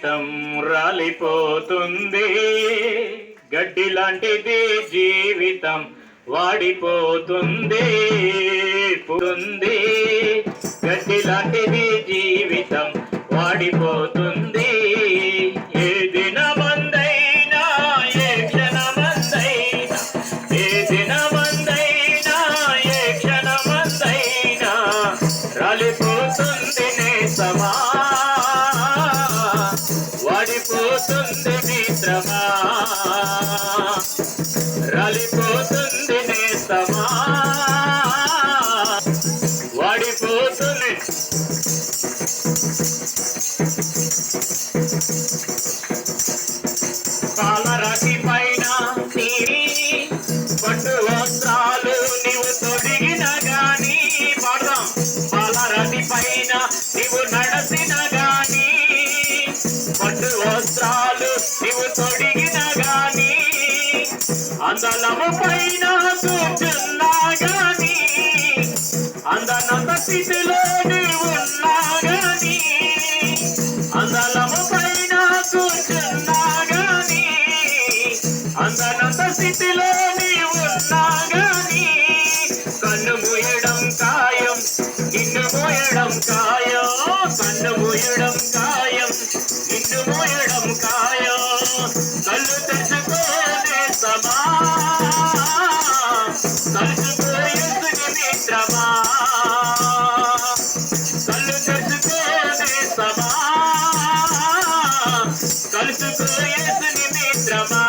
జీవితం రాలిపోతుంది, గడ్డి లాంటిది జీవితం వాడిపోతుంది, పోతుంది. గడ్డి లాంటిది జీవితం వాడిపోతుంది. ఏ దినమందైనా ఏ క్షణమందైనా, ఏ దినమందైనా ఏ క్షణమందైనా రాలిపోతుంది నేస్తమా, వాడిపోతుంది మిత్రమా, రాలిపోతుంది నేస్తమా, వాడిపోతుంది. పాలరాశి పైన పట్టు వస్త్రాలు నీవు తొడిగిన గాని, పాడదాం. పాలరాశి పైన నీవు నడసిన గాని, పట్టు వస్త్రాలు నీవు తొడిగిన గాని, అందలము పైన కూర్చున్నా గాని, అందనంత స్థితిలో నీవున్నా గాని, అందలము పైన కూర్చున్నా గాని, అందనంత స్థితిలో నీవున్నా గాని, కన్ను మూయడం ఖాయం, నిన్ను మూయడం ఖాయం, కన్ను మూయడం ఖాయం, నిన్ను మూయడం ఖాయం. కళ్ళు తెచ్చుకోనే సమా, తలుచుకోయేసుని మిత్రమా, కళ్ళు తెచ్చుకోనే సమా, తలుచుకోయేసుని మిత్రమా.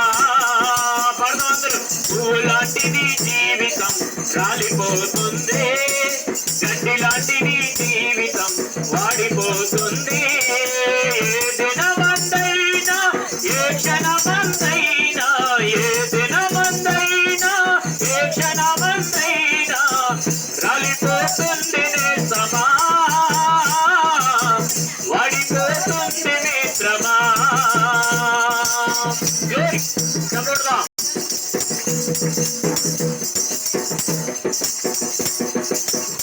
పడదందరూ. పువ్వు లాంటిది జీవితం రాలిపోతుంది, గడ్డి లాంటిది జీవితం వాడిపోతుంది. ఏ దినమందైనా ఏ క్షణమందైనా, ఏ దినమందైనా ఏ క్షణమందైనా రాలిపోతుంది నేస్తమా, వాడిపోతుంది మిత్రమా. చదువుదాం.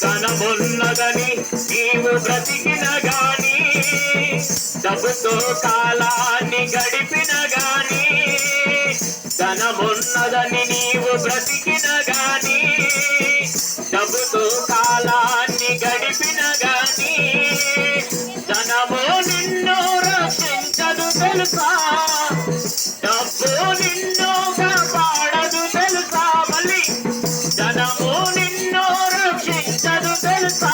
ధనమున్నదని నీవు బ్రతికిన గాని, డబ్బుతో కాలాన్ని గడిపిన గాని, ధనమున్నదని నీవు బ్రతికిన గాని, డబ్బుతో కాలాన్ని గడిపిన గాని, ధనము నిన్ను రక్షించదు తెలుసా, డబ్బు నిన్ను కాపాడదు తెలుసా. మళ్ళీ ధనము నిన్ను రక్షించదు తెలుసా,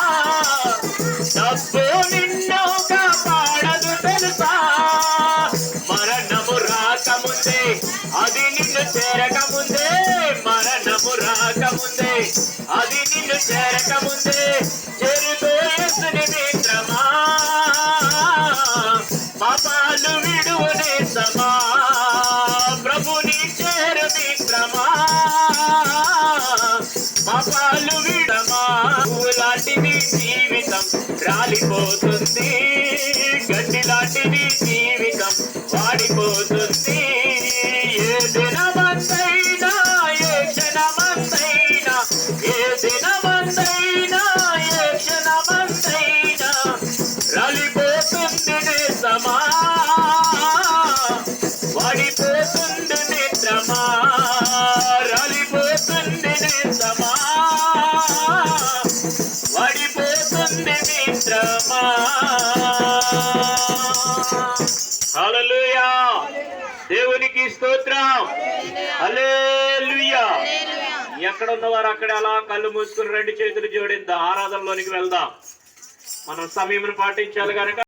డబ్బు నిన్ను కాపాడదు తెలుసా. మరణము రాకముందే అది నిన్ను చేరకముందే, మరణము రాకముందే అది నిన్ను చేరకముందే చేరుతో యేసుని మిత్రమా, పాపాలు విడువు నేస్తమా, ప్రభుని చేరు మిత్రమా, పాపాలు విడమా. పువ్వు లాంటిది జీవితం రాలిపోతుంది, గడ్డి లాంటిది జీవితం వాడిపోతుంది. ఏ దినమందైనా ఏ క్షణమందైనా, ఏ దినమందైనా ఏ క్షణమందైనా రాలిపోతుంది నేస్తమా, వాడిపోతుంది మిత్రమా, రాలిపోతుంది నేస్తమా, వాడిపోతుంది మిత్రమా. హల్లెలూయా, దేవునికి స్తోత్రం. హల్లెలూయా. ఎక్కడ ఉన్నవారు అక్కడ అలా కళ్ళు మూసుకుని రెండు చేతులు జోడిద్దాం, ఆరాధనలోనికి వెళ్దాం. మనం సమయం పాటించాలి కనుక